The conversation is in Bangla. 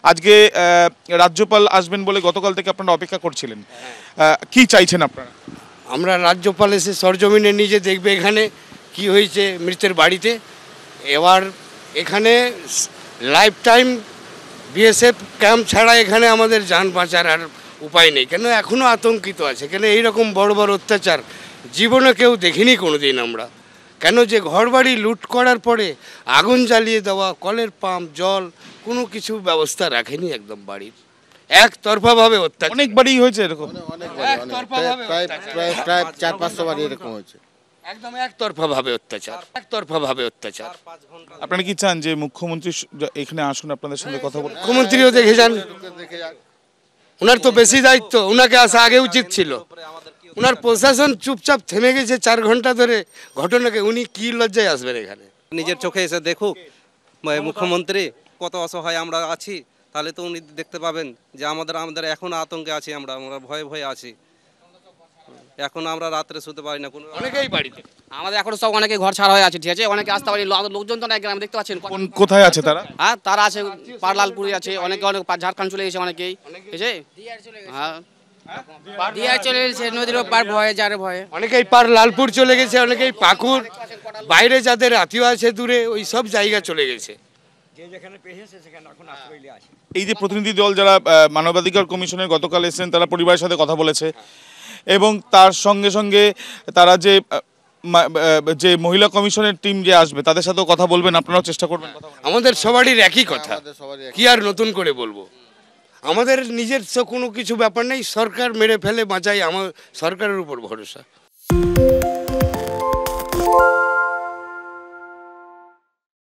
আজকে রাজ্যপাল আসবেন বলে গতকাল থেকে আপনারা অপেক্ষা করছিলেন, কি চাইছেন আপনারা? আমরা রাজ্যপাল এসে সরজমিনে নিজে দেখবে এখানে কি হয়েছে মৃতের বাড়িতে। এবার এখানে লাইফ টাইম বিএসএফ ক্যাম্প ছাড়া এখানে আমাদের যান বাঁচার আর উপায় নেই, কেন এখনও আতঙ্কিত আছে। কেন এইরকম বড় বড় অত্যাচার জীবনে কেউ দেখিনি কোনো দিন আমরা। কেন যে ঘরবাড়ি লুট করার পরে আগুন জ্বালিয়ে দেওয়া, কলের পাম্প, জল, কোনো কিছু ব্যবস্থা রাখেনি একদম বাড়ির, একতরফাভাবে অত্যাচার। অনেক বাড়ি হয়েছে এরকম, প্রায় 400-500 বাড়ি এরকম হয়েছে। একদম একতরফাভাবে অত্যাচার, একতরফাভাবে অত্যাচার। আপনারা কি চান যে মুখ্যমন্ত্রী এখানে আসুন, আপনাদের সঙ্গে কথা বলুন? মুখ্যমন্ত্রীও দেখে যান, ওনার তো বেশি দায়িত্ব, ওনাকে আসা আগে উচিত ছিল। ওনার প্রশাসন চুপচাপ থেমে গেছে 4 ঘন্টা ধরে ঘটনাকে, উনি কি লজ্জায় আসবেন এখানে? নিজের চোখে এসে দেখুক মুখ্যমন্ত্রী কত অসহায় আমরা আছি, তাহলে তো উনি দেখতে পাবেন যে আমাদের এখন আতঙ্কে আছি, আমরা ভয়ে ভয়ে আছি। এখন আমরা রাত্রে শুতে পারি না, কোনো অনেকেই বাড়িতে আমাদের এখন সব অনেকে ঘর ছাড়া হয়ে আছে, ঠিক আছে, অনেকে আসতে পারি, লোকজন তো গ্রামে দেখতে পাচ্ছেন। কোথায় আছে তারা? হ্যাঁ, তারা আছে পারলালপুরে আছে, অনেকে অনেক ঝাড়খণ্ড চলে গেছে, অনেকেই, ঠিক আছে, হ্যাঁ দিয়ার চলে গেছে, নদীর পার ভয়ে, যার ভয়ে অনেকেই পার লালপুর চলে গেছে, অনেকেই পাকুড়, বাইরে যাদের আত্মীয় আছে দূরে, ওই সব জায়গা চলে গেছে। এই যে প্রতিনিধি দল যারা মানবাধিকার কমিশনের গতকাল এসেছেন, তারা পরিবারের সাথে কথা বলেছে এবং তার সঙ্গে সঙ্গে তারা যে মহিলা কমিশনের টিম যে আসবে তাদের সাথেও কথা বলবেন, আপনারাও চেষ্টা করবেন? আমাদের সবারই একই কথা, কি আর নতুন করে বলবো। আমাদের নিজের কোনো কিছু ব্যাপার নেই, সরকার মেরে ফেলে বাঁচাই, আমার সরকারের উপর ভরসা।